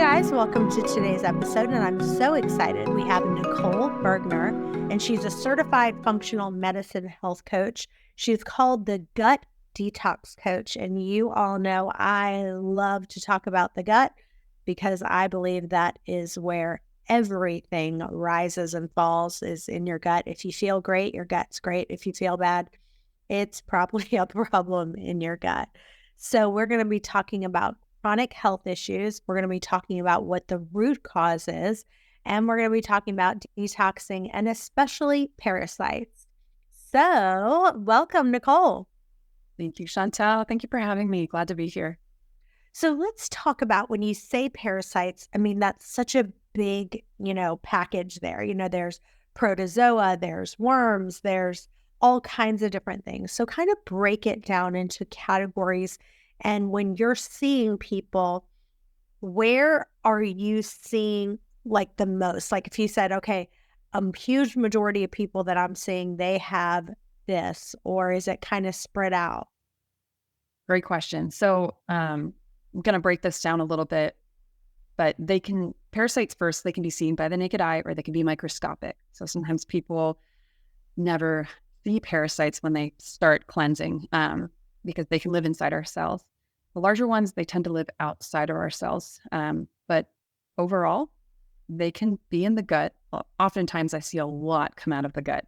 guys, welcome to today's episode, and I'm so excited. We have Nicole Burgner, and she's a certified functional medicine health coach. She's called the Gut Detox Coach, and you all know I love to talk about the gut because I believe that is where everything rises and falls, is in your gut. If you feel great, your gut's great. If you feel bad, it's probably a problem in your gut. So we're going to be talking about chronic health issues. We're going to be talking about what the root cause is, and we're going to be talking about detoxing and especially parasites. So welcome, Nicole. Thank you, Chantel. Thank you for having me. Glad to be here. So let's talk about when you say parasites. I mean, that's such a big, package there. There's protozoa, there's worms, there's all kinds of different things. So kind of break it down into categories. And when you're seeing people, where are you seeing like the most? Like if you said, okay, a huge majority of people that I'm seeing, they have this, or is it kind of spread out? Great question. So I'm going to break this down a little bit, but parasites first, they can be seen by the naked eye or they can be microscopic. So sometimes people never see parasites when they start cleansing because they can live inside our cells. The larger ones, they tend to live outside of our cells. But overall, they can be in the gut. Oftentimes I see a lot come out of the gut.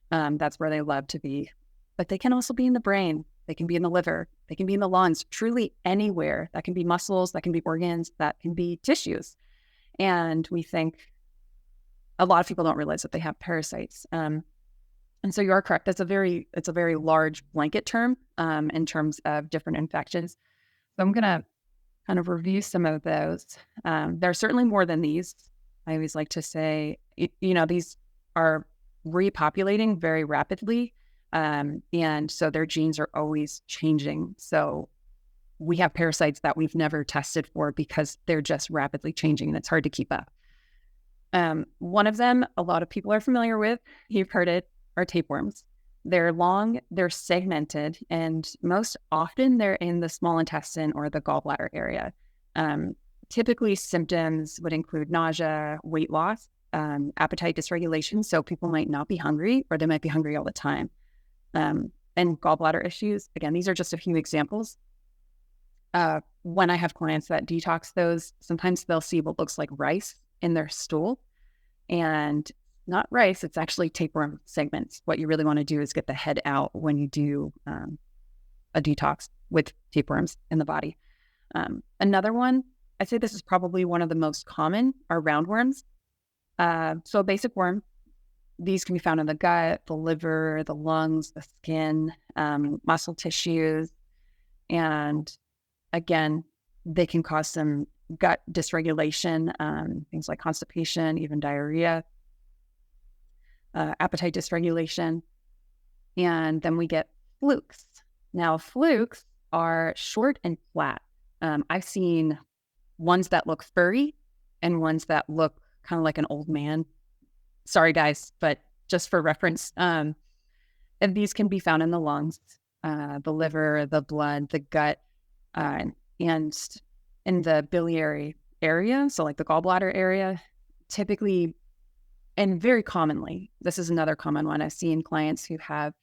That's where they love to be. But they can also be in the brain. They can be in the liver. They can be in the lungs, truly anywhere. That can be muscles, that can be organs, that can be tissues. And we think a lot of people don't realize that they have parasites. And so you are correct. It's a very large blanket term in terms of different infections. So I'm going to kind of review some of those. There are certainly more than these. I always like to say, these are repopulating very rapidly. And so their genes are always changing. So we have parasites that we've never tested for because they're just rapidly changing and it's hard to keep up. One of them, a lot of people are familiar with, you've heard it, are tapeworms. They're long, they're segmented, and most often they're in the small intestine or the gallbladder area. Typically, symptoms would include nausea, weight loss, appetite dysregulation. So people might not be hungry or they might be hungry all the time. And gallbladder issues. Again, these are just a few examples. When I have clients that detox those, sometimes they'll see what looks like rice in their stool. And not rice, it's actually tapeworm segments. What you really want to do is get the head out when you do a detox with tapeworms in the body. Another one, I'd say this is probably one of the most common, are roundworms. So a basic worm, these can be found in the gut, the liver, the lungs, the skin, muscle tissues. And again, they can cause some gut dysregulation, things like constipation, even diarrhea. Appetite dysregulation. And then we get flukes. Now, flukes are short and flat. I've seen ones that look furry and ones that look kind of like an old man. Sorry, guys, but just for reference, and these can be found in the lungs, the liver, the blood, the gut, and in the biliary area, so like the gallbladder area, typically. And very commonly, this is another common one I've seen clients who have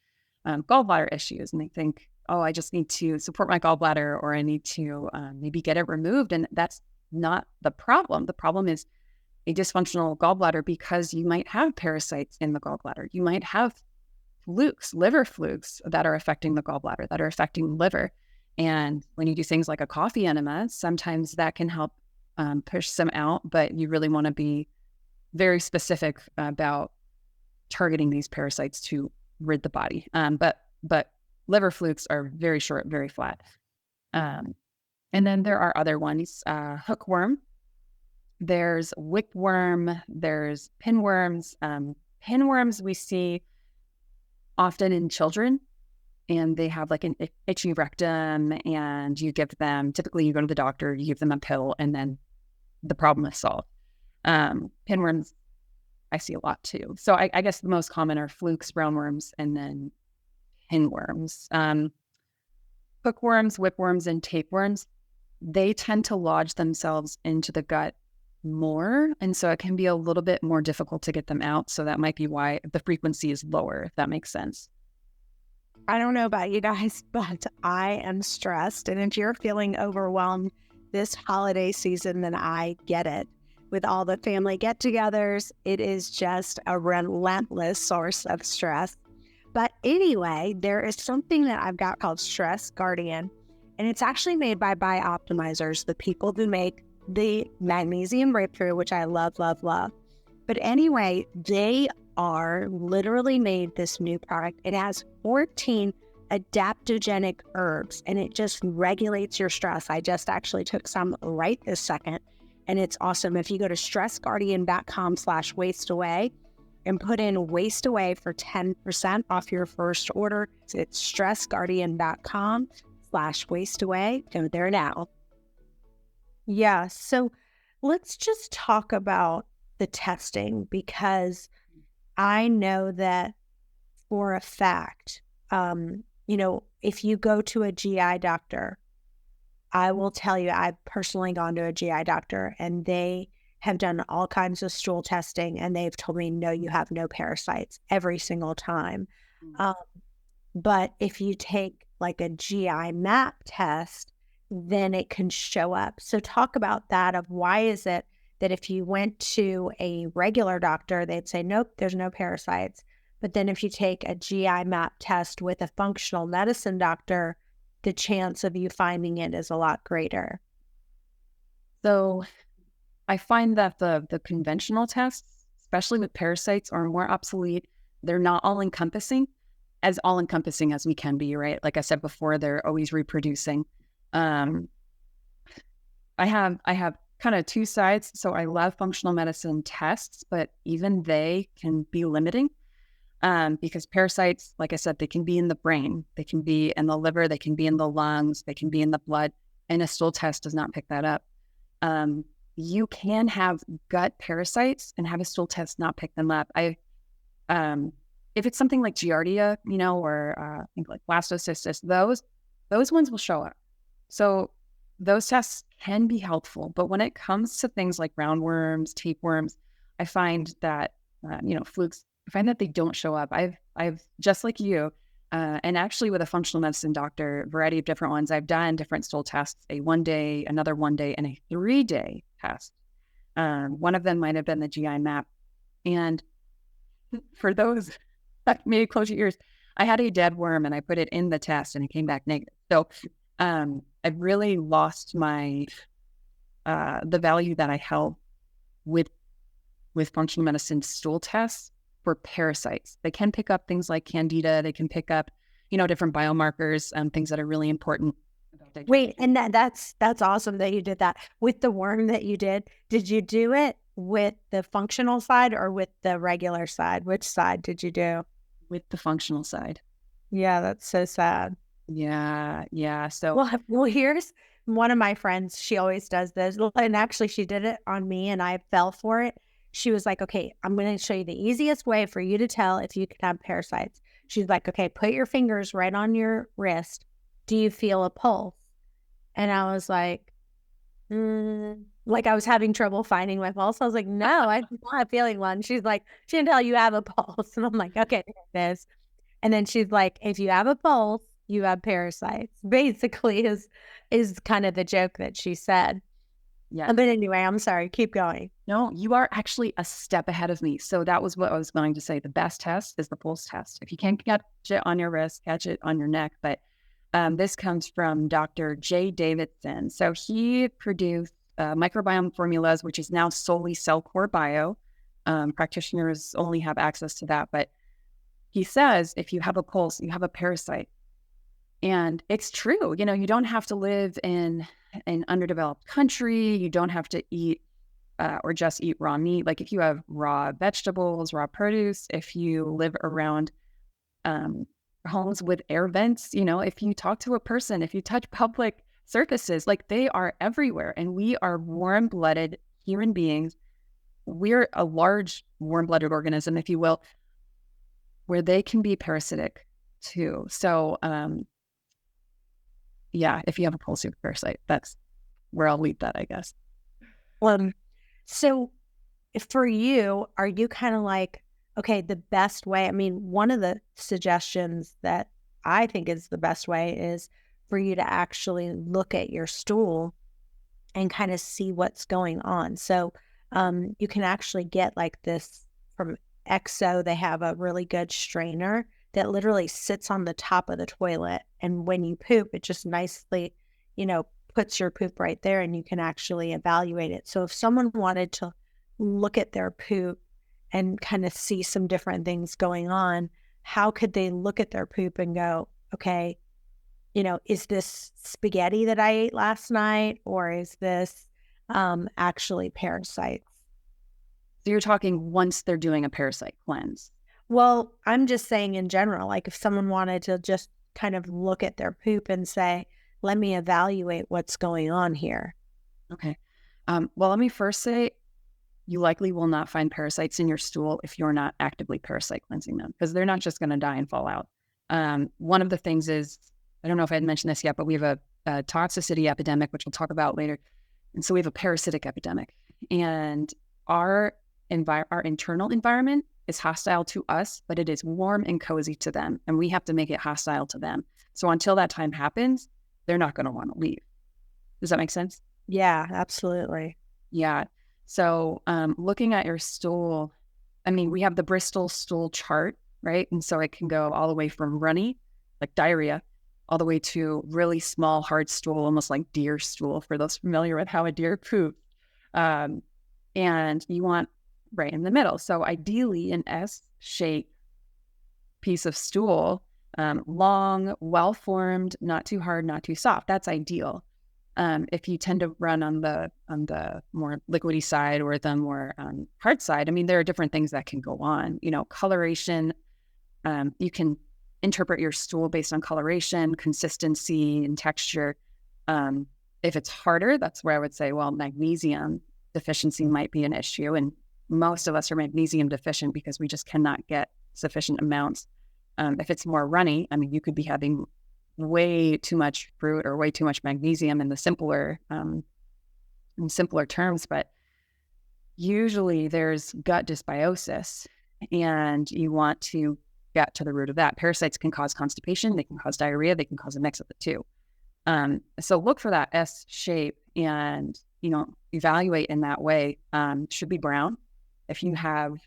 gallbladder issues and they think, oh, I just need to support my gallbladder or I need to maybe get it removed. And that's not the problem. The problem is a dysfunctional gallbladder because you might have parasites in the gallbladder. You might have flukes, liver flukes that are affecting the gallbladder, that are affecting the liver. And when you do things like a coffee enema, sometimes that can help push some out, but you really want to be very specific about targeting these parasites to rid the body. But liver flukes are very short, very flat. And then there are other ones, hookworm. There's wickworm. There's pinworms. Pinworms we see often in children, and they have like an itchy rectum, and you give them, typically you go to the doctor, you give them a pill, and then the problem is solved. Pinworms I see a lot too. So I guess the most common are flukes, roundworms, and then pinworms. Hookworms, whipworms, and tapeworms. they tend to lodge themselves into the gut more. And so it can be a little bit more difficult to get them out. So that might be why the frequency is lower, if that makes sense. I don't know about you guys, but I am stressed. And if you're feeling overwhelmed this holiday season, then I get it. With all the family get togethers, it is just a relentless source of stress. But anyway, there is something that I've got called Stress Guardian, and it's actually made by Bioptimizers, the people who make the magnesium breakthrough, which I love, love, love. But anyway, they are literally made this new product. It has 14 adaptogenic herbs, and it just regulates your stress. I just actually took some right this second, and it's awesome. If you go to stressguardian.com/wasteaway and put in waste away for 10% off your first order, it's stressguardian.com/wasteaway. Go there now. Yeah. So let's just talk about the testing, because I know that for a fact, if you go to a GI doctor, I will tell you, I've personally gone to a GI doctor and they have done all kinds of stool testing and they've told me, no, you have no parasites every single time. But if you take like a GI map test, then it can show up. So talk about that, of why is it that if you went to a regular doctor, they'd say, nope, there's no parasites. But then if you take a GI map test with a functional medicine doctor, the chance of you finding it is a lot greater. So I find that the conventional tests, especially with parasites, are more obsolete. They're not all-encompassing as we can be, right? Like I said before, they're always reproducing. I have kind of two sides. So I love functional medicine tests, but even they can be limiting, because parasites, like I said, they can be in the brain, they can be in the liver, they can be in the lungs, they can be in the blood, and a stool test does not pick that up. You can have gut parasites and have a stool test not pick them up. If it's something like Giardia, or I think like blastocystis, those ones will show up. So those tests can be helpful, but when it comes to things like roundworms, tapeworms, I find that, flukes, I find that they don't show up. I've just like you, and actually with a functional medicine doctor, a variety of different ones, I've done different stool tests, a 1 day, another 1 day, and a 3-day test. One of them might've been the GI map. And for those, maybe close your ears, I had a dead worm and I put it in the test and it came back negative. So I've really lost my the value that I held with functional medicine stool tests for parasites. They can pick up things like candida. They can pick up, different biomarkers, things that are really important. Wait, and that's awesome that you did that. With the worm that you did you do it with the functional side or with the regular side? Which side did you do? With the functional side. Yeah, that's so sad. Yeah. So well, here's one of my friends. She always does this, and actually, she did it on me, and I fell for it. She was like, "Okay, I'm going to show you the easiest way for you to tell if you could have parasites." She's like, "Okay, put your fingers right on your wrist. Do you feel a pulse?" And I was like, like I was having trouble finding my pulse. I was like, "No, I'm not feeling one." She's like, "Chantel, you have a pulse," and I'm like, "Okay, there it is." And then she's like, "If you have a pulse, you have parasites," basically is kind of the joke that she said. yeah. But anyway, I'm sorry. Keep going. No, you are actually a step ahead of me. So that was what I was going to say. The best test is the pulse test. If you can't catch it on your wrist, catch it on your neck. But this comes from Dr. Jay Davidson. So he produced microbiome formulas, which is now solely Cellcore Bio. Practitioners only have access to that. But he says, if you have a pulse, you have a parasite. And it's true. You don't have to live in an underdeveloped country. You don't have to eat or just eat raw meat. Like if you have raw vegetables, raw produce, if you live around homes with air vents, if you talk to a person, if you touch public surfaces, like they are everywhere. And we are warm-blooded human beings. We're a large warm-blooded organism, if you will, where they can be parasitic too. So, yeah, if you have a pulse, you have a parasite. That's where I'll leave that, I guess. So for you, are you kind of like, okay, the best way? I mean, one of the suggestions that I think is the best way is for you to actually look at your stool and kind of see what's going on. So you can actually get like this from EXO. They have a really good strainer that literally sits on the top of the toilet. And when you poop, it just nicely, puts your poop right there and you can actually evaluate it. So if someone wanted to look at their poop and kind of see some different things going on, how could they look at their poop and go, okay, is this spaghetti that I ate last night, or is this actually parasites? So you're talking once they're doing a parasite cleanse. Well, I'm just saying in general, like if someone wanted to just kind of look at their poop and say, let me evaluate what's going on here. Okay. Well, let me first say you likely will not find parasites in your stool if you're not actively parasite cleansing them, because they're not just going to die and fall out. One of the things is, I don't know if I had mentioned this yet, but we have a toxicity epidemic, which we'll talk about later. And so we have a parasitic epidemic. And our internal environment is hostile to us, but it is warm and cozy to them. And we have to make it hostile to them. So until that time happens, they're not going to want to leave. Does that make sense? Yeah, absolutely. Yeah. So looking at your stool, I mean, we have the Bristol stool chart, right? And so it can go all the way from runny, like diarrhea, all the way to really small, hard stool, almost like deer stool, for those familiar with how a deer poops. And you want right in the middle. So ideally an S-shaped piece of stool, long, well-formed, not too hard, not too soft. That's ideal. If you tend to run on the more liquidy side or the more hard side, I mean, there are different things that can go on. Coloration. You can interpret your stool based on coloration, consistency, and texture. If it's harder, that's where I would say, well, magnesium deficiency might be an issue. And most of us are magnesium deficient because we just cannot get sufficient amounts. If it's more runny, I mean, you could be having way too much fruit or way too much magnesium in simpler terms, but usually there's gut dysbiosis and you want to get to the root of that. Parasites can cause constipation, they can cause diarrhea, they can cause a mix of the two. So look for that S shape and, evaluate in that way. Should be brown. If you have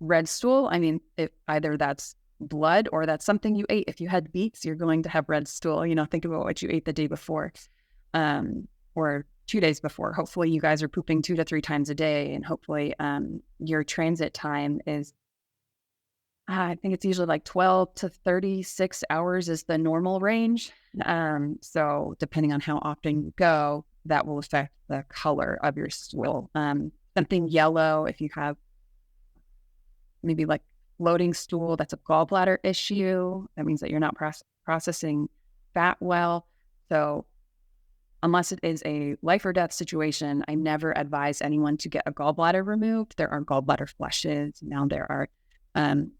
red stool, I mean, either that's blood or that's something you ate. If you had beets, you're going to have red stool. Think about what you ate the day before or 2 days before. Hopefully you guys are pooping 2 to 3 times a day, and hopefully your transit time is, I think it's usually like 12 to 36 hours is the normal range. So depending on how often you go, that will affect the color of your stool. Something yellow, if you have maybe like bloating stool, that's a gallbladder issue. That means that you're not processing fat well. So unless it is a life or death situation, I never advise anyone to get a gallbladder removed. There are gallbladder flushes. Now there are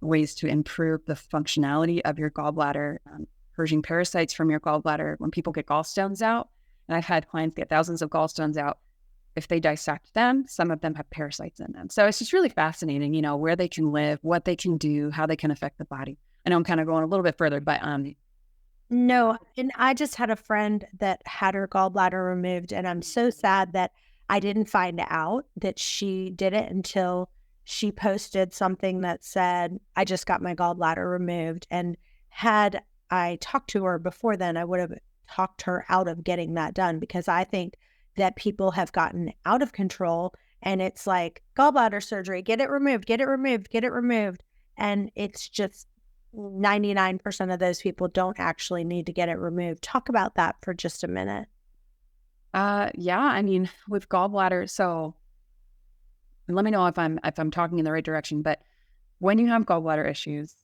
ways to improve the functionality of your gallbladder, purging parasites from your gallbladder. When people get gallstones out, and I've had clients get thousands of gallstones out, if they dissect them, some of them have parasites in them. So it's just really fascinating, where they can live, what they can do, how they can affect the body. I know I'm kind of going a little bit further, but no, and I just had a friend that had her gallbladder removed, and I'm so sad that I didn't find out that she did it until she posted something that said, I just got my gallbladder removed. And had I talked to her before then, I would have talked her out of getting that done, because I think that people have gotten out of control and it's like gallbladder surgery, get it removed, get it removed, get it removed. And it's just 99% of those people don't actually need to get it removed. Talk about that for just a minute. Yeah, I mean, with gallbladder, so let me know if I'm talking in the right direction, but when you have gallbladder issues,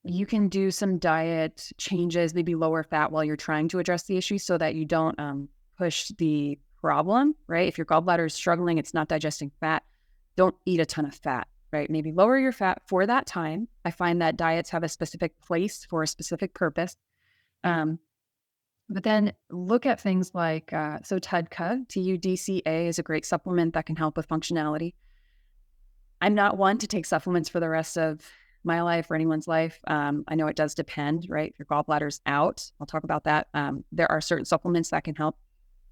you can do some diet changes, maybe lower fat while you're trying to address the issue so that you don't push the problem, right? If your gallbladder is struggling, it's not digesting fat, don't eat a ton of fat, right? Maybe lower your fat for that time. I find that diets have a specific place for a specific purpose. But then look at things like, so TUDCA, TUDCA is a great supplement that can help with functionality. I'm not one to take supplements for the rest of my life or anyone's life. I know it does depend, right? If your gallbladder's out, I'll talk about that. There are certain supplements that can help.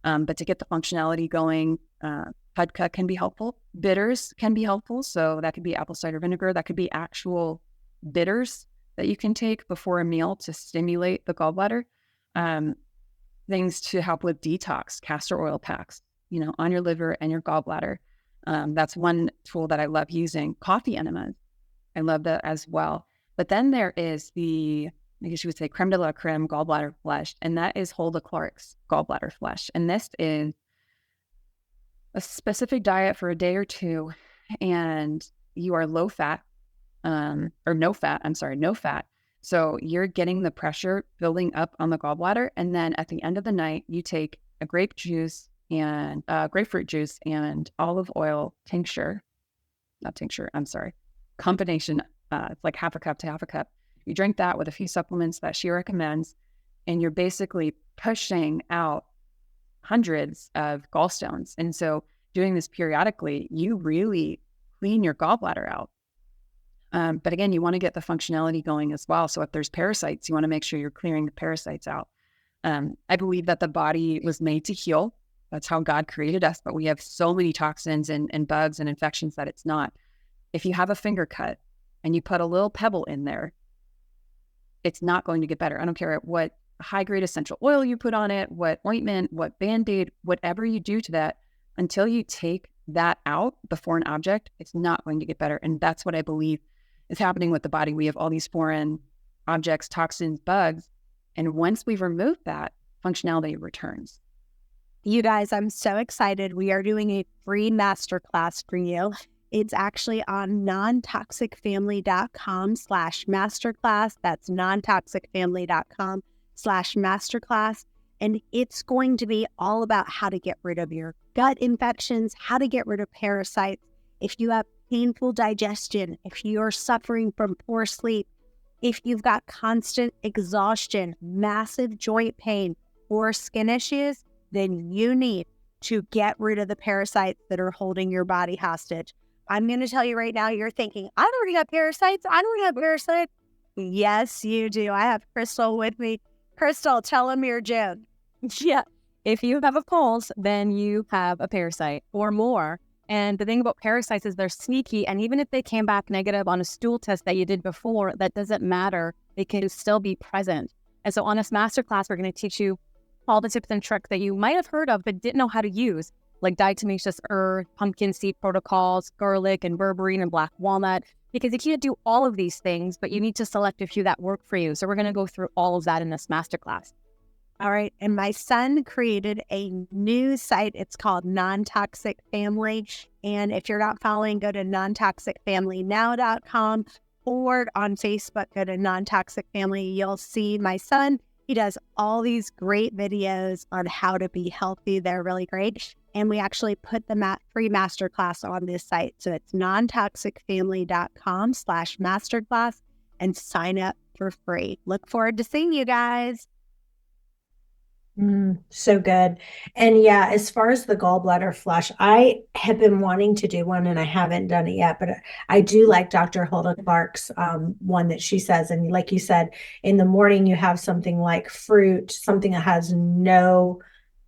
But to get the functionality going, TUDCA can be helpful. Bitters can be helpful. So that could be apple cider vinegar. That could be actual bitters that you can take before a meal to stimulate the gallbladder. Things to help with detox, castor oil packs, on your liver and your gallbladder. That's one tool that I love using. Coffee enemas, I love that as well. But then there is I guess you would say creme de la creme gallbladder flesh, and that is Hulda Clark's gallbladder flesh. And this is a specific diet for a day or two, and you are low fat, or no fat. I'm sorry, no fat. So you're getting the pressure building up on the gallbladder, and then at the end of the night, you take a grapefruit juice and olive oil combination. It's like half a cup to half a cup. You drink that with a few supplements that she recommends, and you're basically pushing out hundreds of gallstones. And so doing this periodically, you really clean your gallbladder out. But again, you want to get the functionality going as well. So if there's parasites, you want to make sure you're clearing the parasites out. I believe that the body was made to heal. That's how God created us. But we have so many toxins and bugs and infections that it's not. If you have a finger cut and you put a little pebble in there, it's not going to get better. I don't care what high-grade essential oil you put on it, what ointment, what Band-Aid, whatever you do to that, until you take that out, the foreign object, it's not going to get better. And that's what I believe is happening with the body. We have all these foreign objects, toxins, bugs. And once we've removed that, functionality returns. You guys, I'm so excited. We are doing a free masterclass for you. It's actually on nontoxicfamily.com/masterclass. That's nontoxicfamily.com/masterclass. And it's going to be all about how to get rid of your gut infections, how to get rid of parasites. If you have painful digestion, if you're suffering from poor sleep, if you've got constant exhaustion, massive joint pain, or skin issues, then you need to get rid of the parasites that are holding your body hostage. I'm going to tell you right now, you're thinking, I've already got parasites. I don't have parasites. Yes, you do. I have Crystal with me. Crystal, tell them your joke. Yeah. If you have a pulse, then you have a parasite or more. And the thing about parasites is they're sneaky. And even if they came back negative on a stool test that you did before, that doesn't matter. They can still be present. And so on this masterclass, we're going to teach you all the tips and tricks that you might have heard of but didn't know how to use, like diatomaceous earth, pumpkin seed protocols, garlic and berberine and black walnut, because you can't do all of these things, but you need to select a few that work for you. So we're going to go through all of that in this masterclass. All right. And my son created a new site. It's called Non-Toxic Family. And if you're not following, go to nontoxicfamilynow.com or on Facebook, go to Non-Toxic Family. You'll see my son. He does all these great videos on how to be healthy. They're really great. And we actually put the free masterclass on this site. So it's nontoxicfamily.com/masterclass and sign up for free. Look forward to seeing you guys. So good. And yeah, as far as the gallbladder flush, I have been wanting to do one and I haven't done it yet, but I do like Dr. Hulda Clark's one that she says. And like you said, in the morning, you have something like fruit, something that has no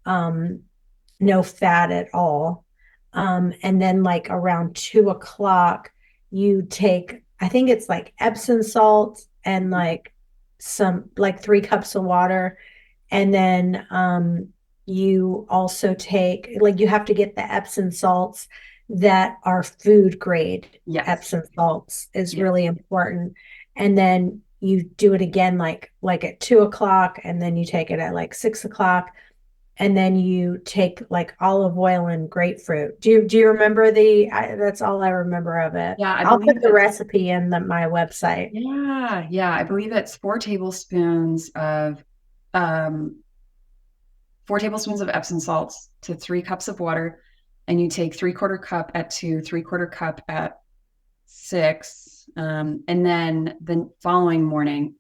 fat at all. And then like around 2:00, you take, I think it's like Epsom salt and like 3 cups of water. And then you also take, like, you have to get the Epsom salts that are food grade. Yes. Epsom salts is really important. And then you do it again, like at 2:00, and then you take it at like 6:00. And then you take like olive oil and grapefruit. Do you remember that's all I remember of it. Yeah, I'll put the recipe in my website. Yeah. I believe it's 4 tablespoons of 4 tablespoons of Epsom salts to 3 cups of water, and you take 3/4 cup at 2, 3/4 cup at 6, and then the following morning,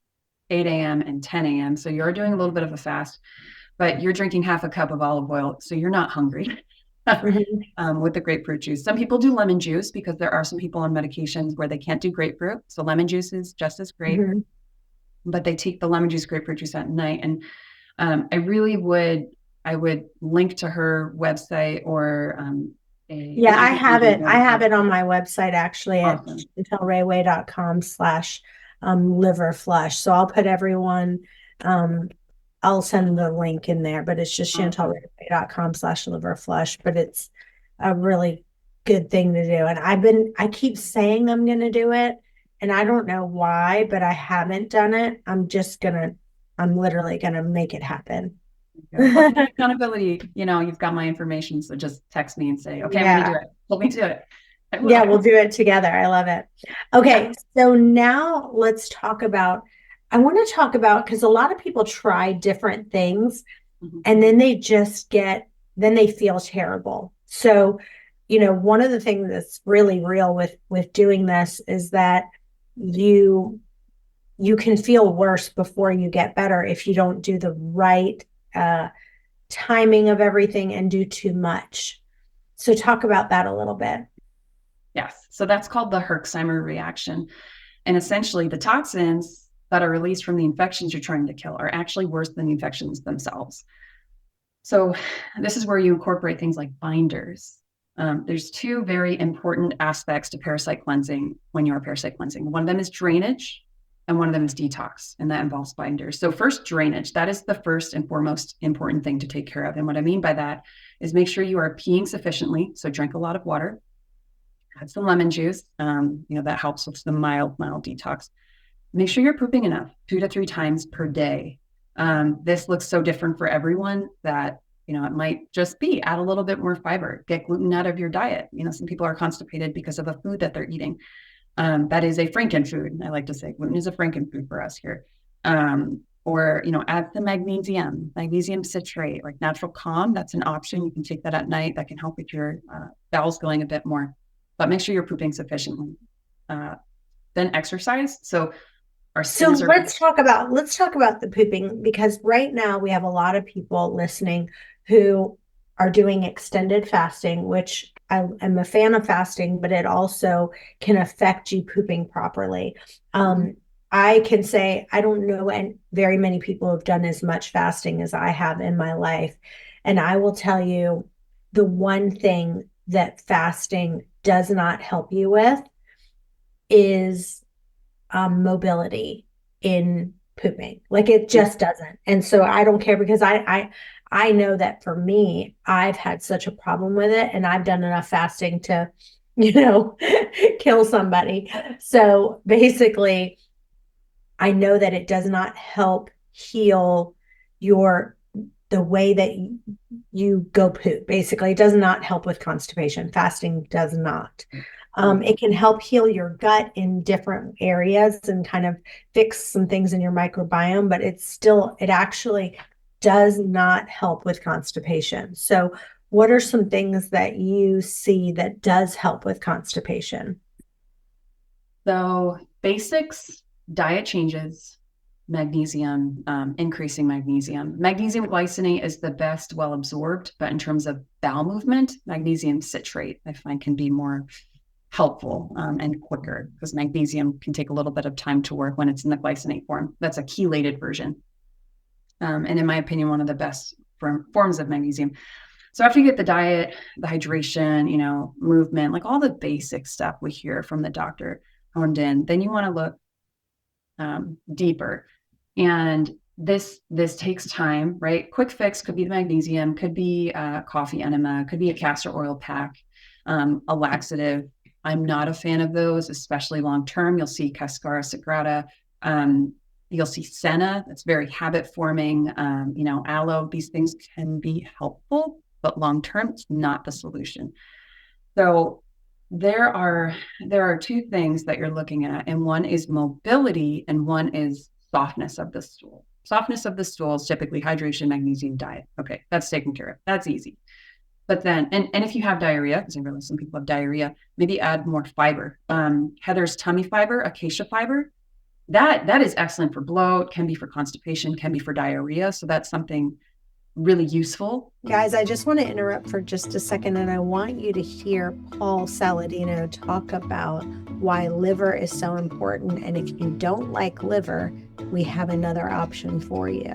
8 a.m. and 10 a.m. So you're doing a little bit of a fast. but you're drinking half a cup of olive oil, so you're not hungry. With the grapefruit juice. Some people do lemon juice because there are some people on medications where they can't do grapefruit. So lemon juice is just as great, but they take the lemon juice, grapefruit juice at night. And I would link to her website or I have it. I have it on my website actually Awesome. at chantelrayway.com/liver flush. So I'll put everyone, I'll send the link in there, but it's just chantelrayway.com/liver flush. But it's a really good thing to do. And I keep saying I'm going to do it, and I don't know why, but I haven't done it. I'm literally going to make it happen. Accountability, you've got my information, so just text me and say, okay, I'm gonna do it. Help me do it. Yeah, we'll do it together. I love it. Okay, so now let's talk about, because a lot of people try different things and then they feel terrible. So, one of the things that's really real with doing this is that you can feel worse before you get better if you don't do the right timing of everything and do too much. So talk about that a little bit. Yes. So that's called the Herxheimer reaction. And essentially the toxins that are released from the infections you're trying to kill are actually worse than the infections themselves. So this is where you incorporate things like binders. There's two very important aspects to parasite cleansing when you're parasite cleansing. One of them is drainage, and one of them is detox, and that involves binders. So first, drainage. That is the first and foremost important thing to take care of. And what I mean by that is make sure you are peeing sufficiently. So drink a lot of water, add some lemon juice. That helps with the mild detox. Make sure you're pooping enough, 2 to 3 times per day. This looks so different for everyone that, it might just be add a little bit more fiber, get gluten out of your diet. Some people are constipated because of the food that they're eating. That is a frankenfood. I like to say gluten is a frankenfood for us here. Or, add the magnesium citrate, like natural calm. That's an option. You can take that at night. That can help with your bowels going a bit more, but make sure you're pooping sufficiently. Then exercise. So let's talk about the pooping, because right now we have a lot of people listening who are doing extended fasting, which I am a fan of fasting, but it also can affect you pooping properly. I can say I don't know, and very many people have done as much fasting as I have in my life. And I will tell you, the one thing that fasting does not help you with is mobility in pooping. Like, it just doesn't. And so I don't care, because I know that for me, I've had such a problem with it, and I've done enough fasting to, kill somebody. So basically, I know that it does not help heal the way that you go poop. Basically, it does not help with constipation. Fasting does not. It can help heal your gut in different areas and kind of fix some things in your microbiome, but it actually does not help with constipation. So what are some things that you see that does help with constipation? So basics, diet changes, magnesium, increasing magnesium. Magnesium glycinate is the best well absorbed, but in terms of bowel movement, magnesium citrate I find can be more helpful and quicker, because magnesium can take a little bit of time to work when it's in the glycinate form. That's a chelated version. And in my opinion, one of the best forms of magnesium. So after you get the diet, the hydration, movement, like all the basic stuff we hear from the doctor honed in, then you want to look deeper. And this takes time, right? Quick fix could be the magnesium, could be a coffee enema, could be a castor oil pack, a laxative. I'm not a fan of those, especially long-term. You'll see Cascara sagrada. You'll see senna. That's very habit forming. Aloe. These things can be helpful, but long-term, it's not the solution. So there are 2 things that you're looking at, and one is mobility and one is softness of the stool. Softness of the stool is typically hydration, magnesium, diet. Okay, that's taken care of. That's easy. But then, and if you have diarrhea, because I realize some people have diarrhea, maybe add more fiber. Heather's tummy fiber, acacia fiber, that is excellent for bloat, can be for constipation, can be for diarrhea. So that's something really useful. Guys, I just want to interrupt for just a second, and I want you to hear Paul Saladino talk about why liver is so important. And if you don't like liver, we have another option for you.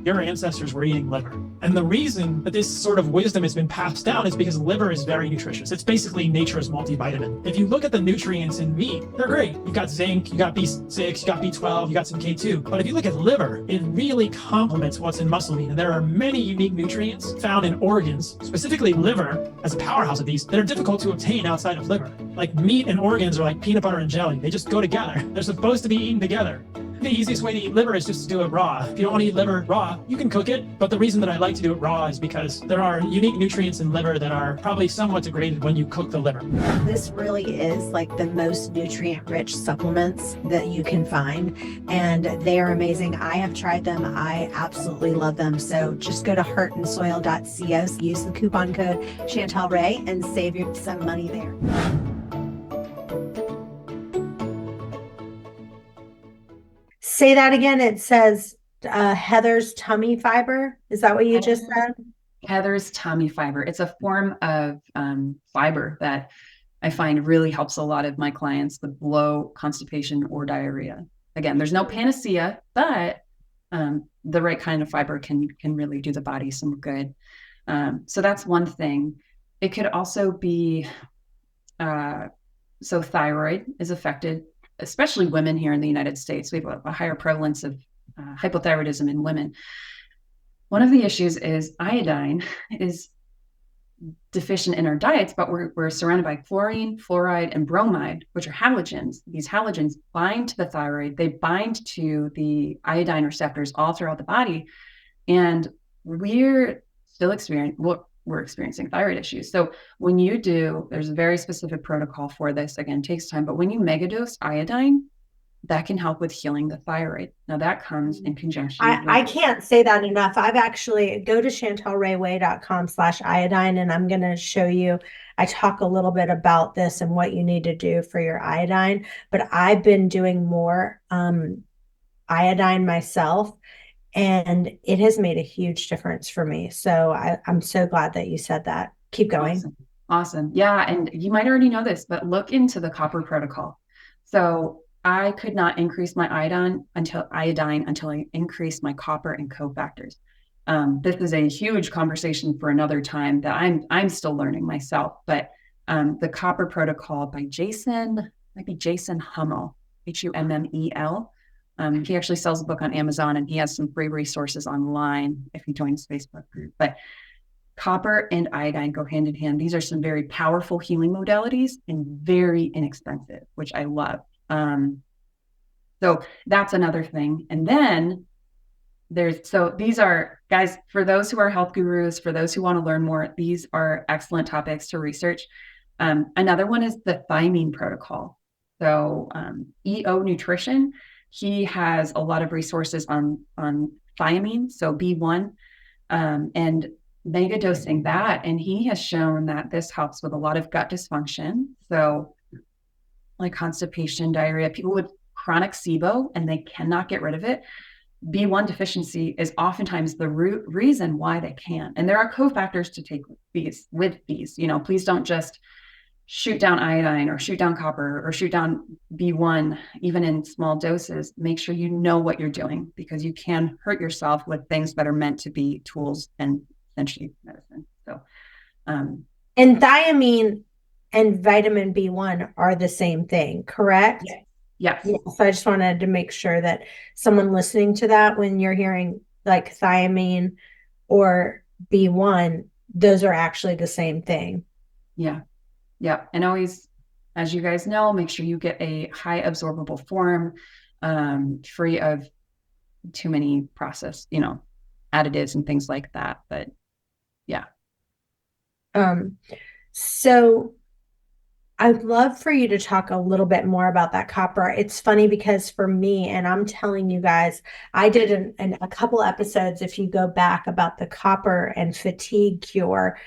Your ancestors were eating liver. And the reason that this sort of wisdom has been passed down is because liver is very nutritious. It's basically nature's multivitamin. If you look at the nutrients in meat, they're great. You've got zinc, you got B6, you got B12, you got some K2. But if you look at liver, it really complements what's in muscle meat. And there are many unique nutrients found in organs, specifically liver as a powerhouse of these, that are difficult to obtain outside of liver. Like meat and organs are like peanut butter and jelly. They just go together. They're supposed to be eaten together. The easiest way to eat liver is just to do it raw. If you don't want to eat liver raw, you can cook it. But the reason that I like to do it raw is because there are unique nutrients in liver that are probably somewhat degraded when you cook the liver. This really is like the most nutrient-rich supplements that you can find, and they are amazing. I have tried them. I absolutely love them. So just go to heartandsoil.co, use the coupon code Chantel Ray, and save you some money there. Say that again. It says Heather's tummy fiber. Is that what you just said? Heather's tummy fiber. It's a form of fiber that I find really helps a lot of my clients with low constipation or diarrhea. Again, there's no panacea, but the right kind of fiber can really do the body some good. So that's one thing. It could also be, so thyroid is affected, especially women here in the United States. We have a higher prevalence of hypothyroidism in women. One of the issues is iodine is deficient in our diets, but we're surrounded by chlorine, fluoride, and bromide, which are halogens. These halogens bind to the thyroid. They bind to the iodine receptors all throughout the body. And we're still experiencing thyroid issues. So when you do, there's a very specific protocol for this. Again, it takes time, but when you megadose iodine, that can help with healing the thyroid. Now that comes in conjunction. I can't say that enough. I've actually go to chantelrayway.com/iodine, and I'm going to show you, I talk a little bit about this and what you need to do for your iodine, but I've been doing more iodine myself, and it has made a huge difference for me. So I'm so glad that you said that. Keep going. Awesome. Yeah. And you might already know this, but look into the copper protocol. So I could not increase my iodine until I increased my copper and cofactors. This is a huge conversation for another time that I'm still learning myself, but the copper protocol by Jason Hummel, Hummel. He actually sells a book on Amazon, and he has some free resources online if you join his Facebook group. But copper and iodine go hand in hand. These are some very powerful healing modalities and very inexpensive, which I love. So that's another thing. And then these are, guys, for those who are health gurus, for those who want to learn more, these are excellent topics to research. Another one is the thiamine protocol. So EO Nutrition, he has a lot of resources on thiamine, so B1, and mega dosing that. And he has shown that this helps with a lot of gut dysfunction. So like constipation, diarrhea, people with chronic SIBO and they cannot get rid of it. B1 deficiency is oftentimes the root reason why they can't. And there are cofactors to take with these. Please don't just shoot down iodine or shoot down copper or shoot down B1, even in small doses. Make sure you know what you're doing, because you can hurt yourself with things that are meant to be tools and essentially medicine. So, and thiamine and vitamin B1 are the same thing, correct? Yes. Yeah, so I just wanted to make sure that someone listening to that, when you're hearing like thiamine or B1, those are actually the same thing. Yeah. And always, as you guys know, make sure you get a high absorbable form, free of too many processed, additives and things like that. But yeah. So I'd love for you to talk a little bit more about that copper. It's funny because for me, and I'm telling you guys, I did a couple episodes, if you go back, about the copper and fatigue cure.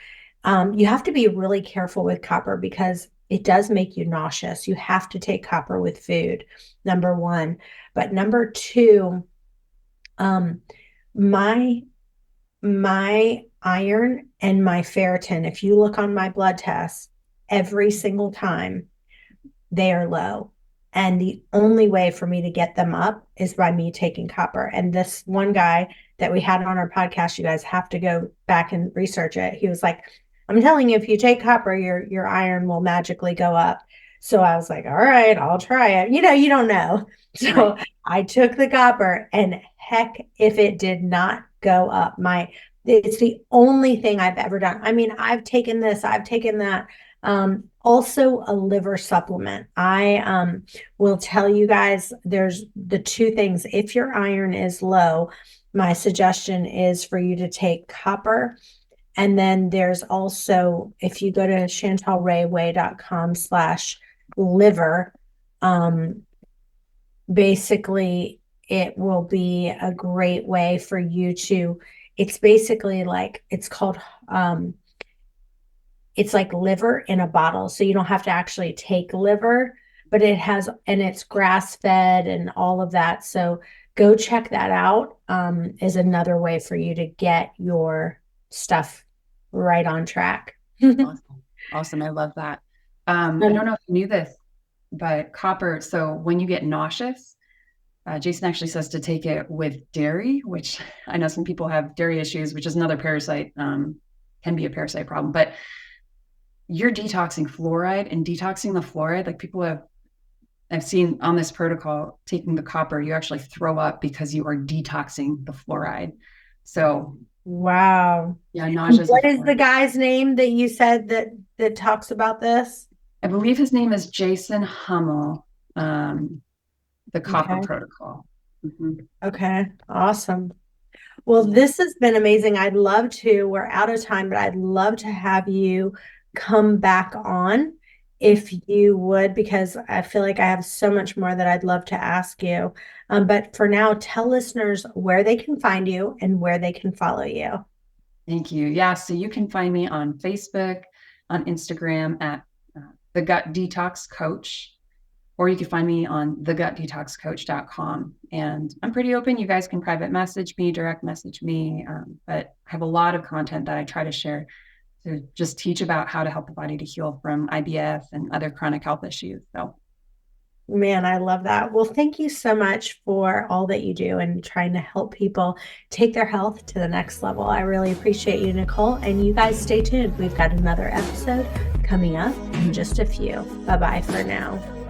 You have to be really careful with copper because it does make you nauseous. You have to take copper with food, number one. But number two, my my iron and my ferritin, if you look on my blood tests, every single time they are low. And the only way for me to get them up is by me taking copper. And this one guy that we had on our podcast, you guys have to go back and research it. He was like, I'm telling you, if you take copper, your iron will magically go up. So I was like, all right, I'll try it. You don't know. So I took the copper, and heck, if it did not go up, it's the only thing I've ever done. I mean, I've taken this, I've taken that. Also a liver supplement. I will tell you guys, there's the two things. If your iron is low, my suggestion is for you to take copper. And then there's also, if you go to chantelrayway.com/liver, basically it will be a great way for you to, it's basically like, it's called, it's like liver in a bottle. So you don't have to actually take liver, but it has, and it's grass fed and all of that. So go check that out, is another way for you to get your stuff right on track. Awesome. I love that. I don't know if you knew this, but copper. So when you get nauseous, Jason actually says to take it with dairy, which I know some people have dairy issues, which is another parasite, can be a parasite problem, but you're detoxing fluoride, and detoxing the fluoride, like I've seen on this protocol, taking the copper, you actually throw up because you are detoxing the fluoride. So wow. Yeah, nausea. What is the guy's name that you said that talks about this? I believe his name is Jason Hummel, the copper protocol. Mm-hmm. Okay, awesome. Well, this has been amazing. We're out of time, but I'd love to have you come back on if you would, because I feel like I have so much more that I'd love to ask you. But for now, tell listeners where they can find you and where they can follow you. Thank you. Yeah, so you can find me on Facebook, on Instagram at The Gut Detox Coach, or you can find me on thegutdetoxcoach.com. And I'm pretty open. You guys can private message me, direct message me, but I have a lot of content that I try to share to just teach about how to help the body to heal from IBS and other chronic health issues. So, man, I love that. Well, thank you so much for all that you do and trying to help people take their health to the next level. I really appreciate you, Nicole. And you guys stay tuned. We've got another episode coming up in just a few. Bye-bye for now.